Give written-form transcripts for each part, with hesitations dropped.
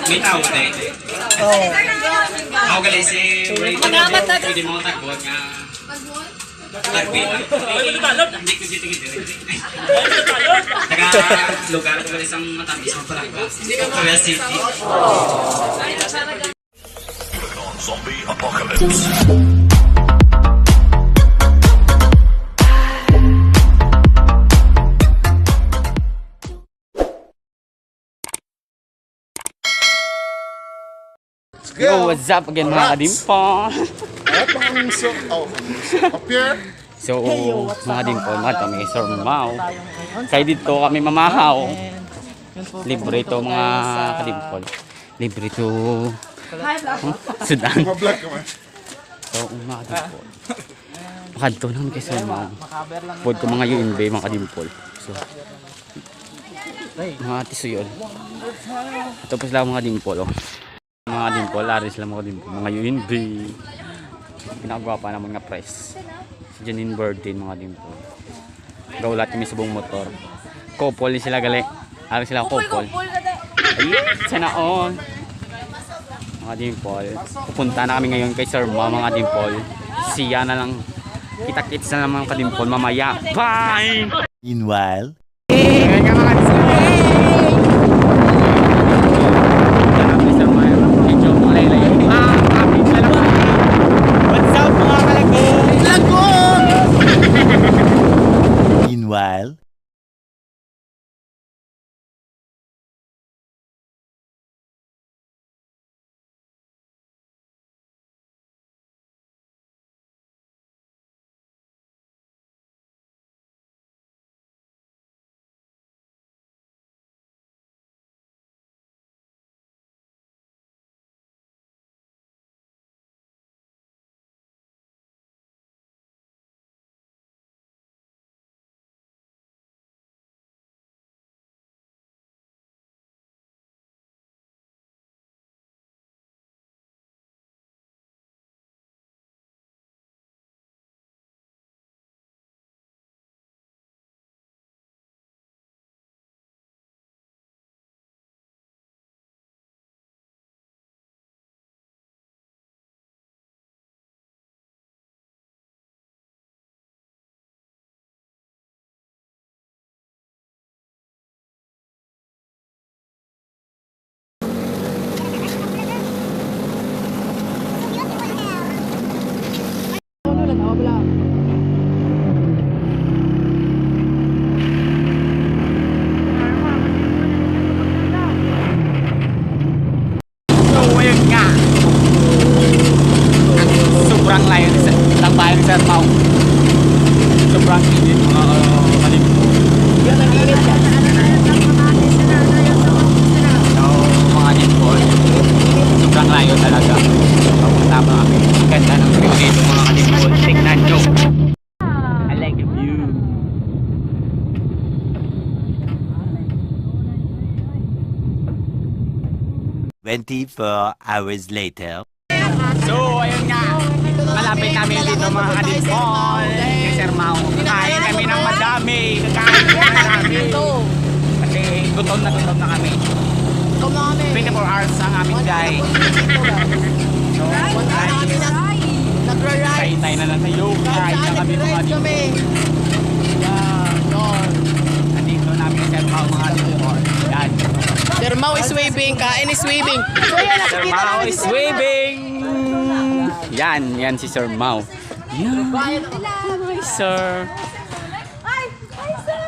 May tao tayo. Oo. Ako gali si pwede mo tagbot nga. Tarbita. Hindi ko dito gito. Lugar ko isang matamis mo pala. Korea City. Zombie apocalypse. Yo, what's up again mga kadimpo? Up here. So, mga dimpo, mga kami Sir Mau. Kaya dito kami mamahaw. Libre ito mga kadimpo. Libre ito Sudan. Mablog ka man. So, mga kadimpo. Makadto naman kay Sir Mau. Pod ko mga UNB, mga kadimpo. So, mga tisuyon. Tapos lang mga dimpo. Mga dimple, aris lang mga dimple, mga UNB. Pinakagwapa naman nga press. Si Janine Birdin mga dimple. Gaulat kami sa buong motor. Couple sila gali. Aris sila couple. Ayun, sana on. Mga dimple. Pupunta na kami ngayon kay Sir Ma mga dimple. Siya na lang. Kita-kits na lang mga dimple mamaya. Bye! Meanwhile. Meanwhile. Sobrang layo ng bayan ni Sir Mau. Sobrang init mga kadimpo. So, mga kadimpo, sobrang layo talaga. Papunta pa kami. Ganda ng view dito mga kadimpo. Tingnan nyo. I like the view. Hours later. So, ayun nga. Malapit namin dito mga kadipol. Kay Sir Mau. Kain kami ng madami. Kakain kami ng madami. Kasi gutom na kami. 24 hours ang aming day. So, kain tayo na lang tayo. Kain na kami mga kadipol. Nandito namin kay Sir Mau mga kadipol. Yan. Sir Mau is waving, kain is waving. Sir Mau is waving. Yan si Sir Mau. Yan. Hi, sir.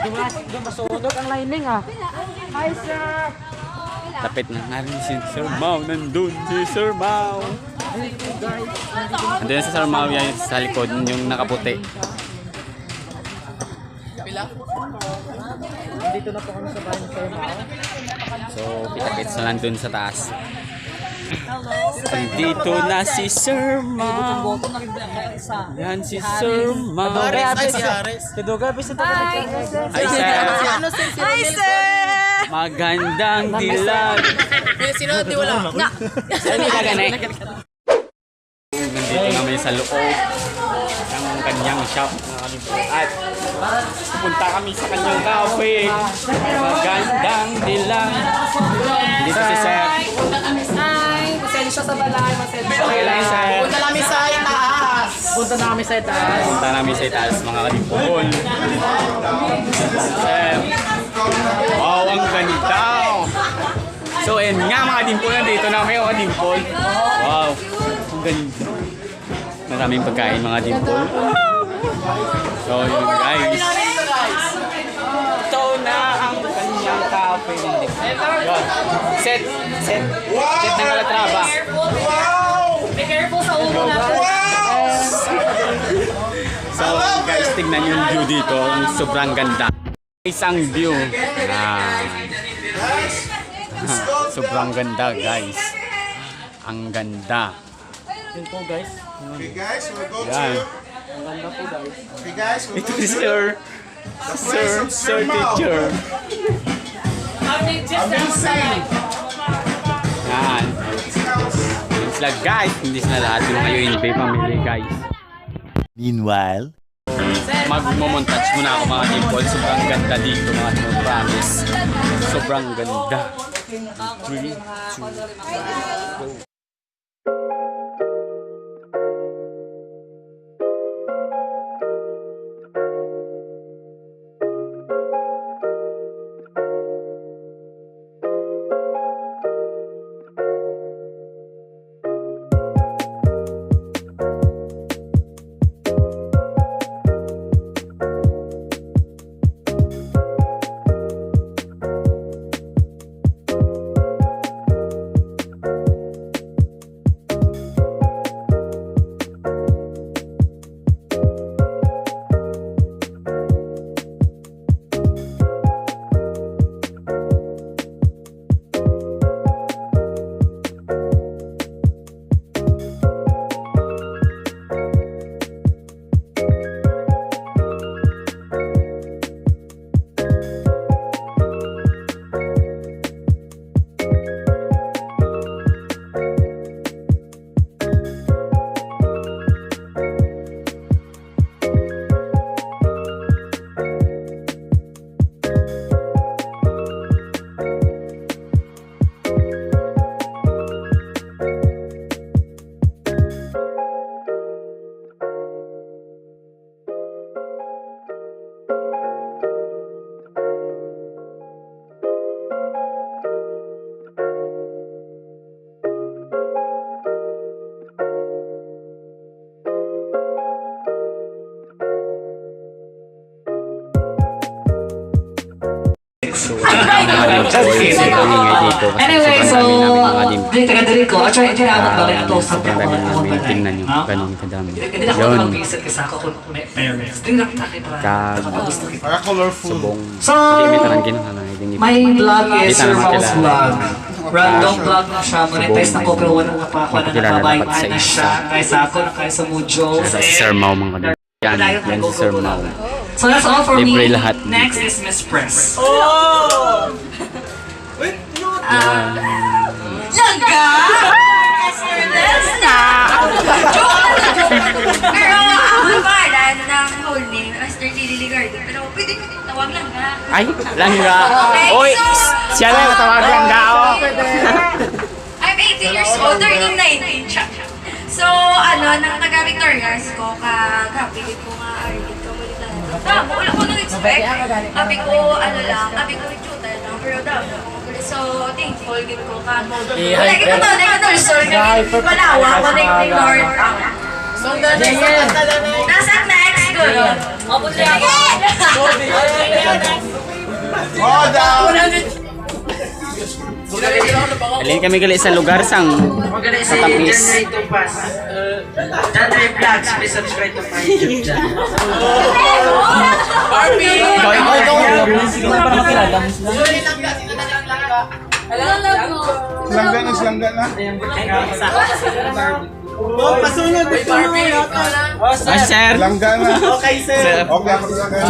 Di masunog ang lining ah. Hi sir. Tapit na nga rin si Sir Mau. Nandun si Sir Mau. Nandun si Sir Mau yan sa likod yung nakaputi. Dito na po kami sa bahay ni Sir Mau. So, kita-kits na lang dun sa taas. Dito na si Sir Mau. Yan si Sir Mau. Si Duga, bisa to. Hi, sir. Hi sir. Magandang dilag. Sino di wala? Nga. Saan ka ganay? Nandito namin sa loob ng kanyang shop. At pupunta kami sa kanyang cafe. Magandang dilag. Dito si Sir. sa balay, masensya lang. Punta namin sa itaas. Punta namin sa itaas. Punta namin sa itaas mga kadimpol. Wow, ang ganda! So, ayun nga mga kadimpol, nandito na kami mga kadimpol. Wow, ang ganda. Maraming pagkain mga kadimpol. So, yun guys. Ito na ang kanyang cafe. Yun. Set ng Calatrava. Be careful sa ulo natin. So guys, tignan yung view dito. Ang sobrang ganda. Isang view. Sobrang ganda guys. Ang ganda. Yun po guys. Okay guys, we'll go Yan. to... Okay guys, we'll Ito go si to Sir. the place of Sir Sir Mao. teacher. Amazing! Yan. Yun sila guys. Hindi sila lahat yung ngayon pay family guys. Meanwhile, Magmomontage muna ako mga dimpol. Sobrang ganda dito mga dimpol. Promise. Sobrang ganda. 3, 2, go. Anyway, so dito ka diri ko. Actually, hindi na ako balik ato sa sobrang dami namin tingnan yung ganun kadami. Hindi ako Yun. mag-iisip kasi ako kung may parents. Hindi na kita kita. Gusto kita. Para colorful. Subong. So, Hindi may tanang kinuha. my vlog is Kita Sir naman Mao's kilala. vlog. Random vlog na siya. Monetize na ko pero wala ko kapakuha na Kilala nakabayaan dapat sa na isa. siya. Kaya sa ako na kaya sa Mujo. Sa Sir Mau mga kadami. Yan si Sir Mau. So that's all for me. Libre lahat. Next is Miss Press. Langga! SMS na! Pero ang pangalan ng whole name, Master Lily Ligardo. Pero pwede ko din tawag Langga. Ay, langga. Oy, siya na natawag langga. I'm 18 years old, turning 19. So, nang taga-Victorias ko, kagapilip ko nga Arlene ko. Wala ko nag-expect. Abi ko, abi ko nag-tutor lang. Pero so, thankful din ko ka. Wala kita to, nag-nurse. Palawa ko nag-Lord. Nasa next ko. Sige! Oh, down! Alin kami gali sa lugar sang sa tapis. Dandre Vlogs, please subscribe to my YouTube channel. Langga na. Oh, pasunod dito Barbie. Sir. Langga na. Okay, sir. Okay, ako langga.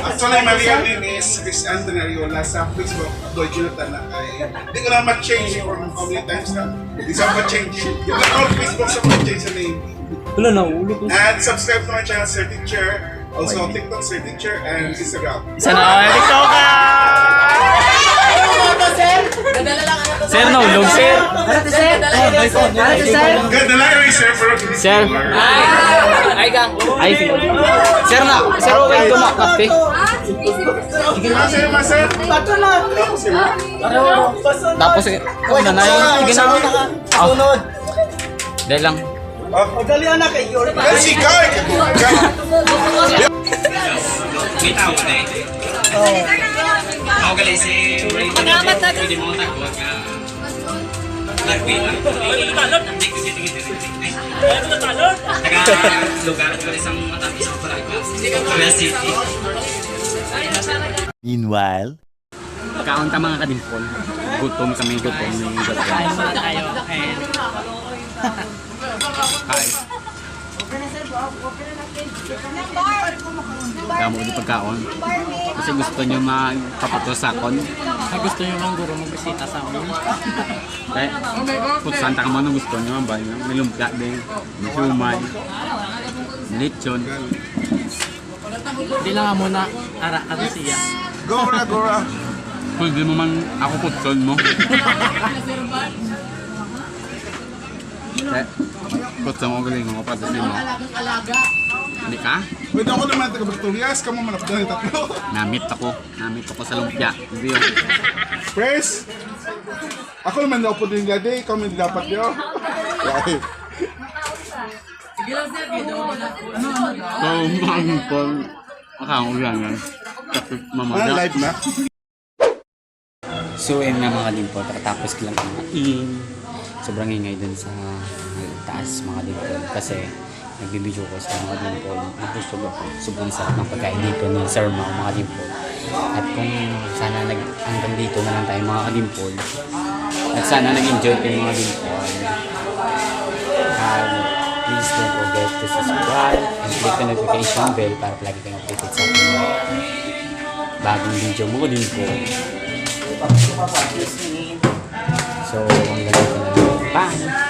Actually, my real name is Chris Anton Ariola. Sa Facebook, Doy Jonathan na kay. Hindi ko na ma-change for how many times na. Hindi sa ma-change. Yung account Facebook sa ma-change sa name. Wala na, ulo ko. And subscribe to my channel, Sir Teacher. Also, TikTok, Sir Teacher, and Instagram. Sana all TikTok ka. Sir, naulog, sir. Ganda lang yung sir, pero hindi Sir. Ay, sige. Sir na, sir, okay tumakapte. Sir, sir. Tapos, oh, nanay. Sige na. Sunod. Dahil lang. Si Guy! May tao ka na eh. Ako galing si pwede mo tagbot nga. Nagpil lang. Hindi ko siya Taga-lugar ko isang matamis ako pala. Korea City. Meanwhile, Kaunta mga kadimpol. Gutom kami, gutom. Kain muna tayo. And Hi. Damo di pagkaon. Kasi gusto nyo magpapatos sa akon. gusto nyo bang guro magbisita sa amin? Eh, putsan ka man gusto nyo. May lumpia din. May humay. Lechon. Hindi lang muna ara ka to siya. Gora. Pwede mo man ako putson mo. Eh, putson mo galing mo patasin mo. Hindi ka? Pwede ako naman taga-Victorias, kamo manapdan yung tatlo. Namit ako sa lumpia. Hindi yun. Press! Ako naman na po din gade, ikaw man dapat yun. So, mga kadimpol. Akang yan. Tapos Ano, mamaya. live na? So ayun nga mga dimpo, tapos ko lang kumain. Sobrang ingay dun sa taas mga dimpo. Kasi nagbibideo ko sa mga dimpo. Nagpusog ako. Sobrang sarap ng pagkain dito ni Sir Mau mga dimpo. At kung sana hanggang dito na lang tayo mga dimpo. At sana nag-enjoy ko mga dimpo. Please don't forget to subscribe and click the notification bell para palagi kayong updated sa ating mga bagong video mga dimpo. So, hanggang dito na lang. Bye!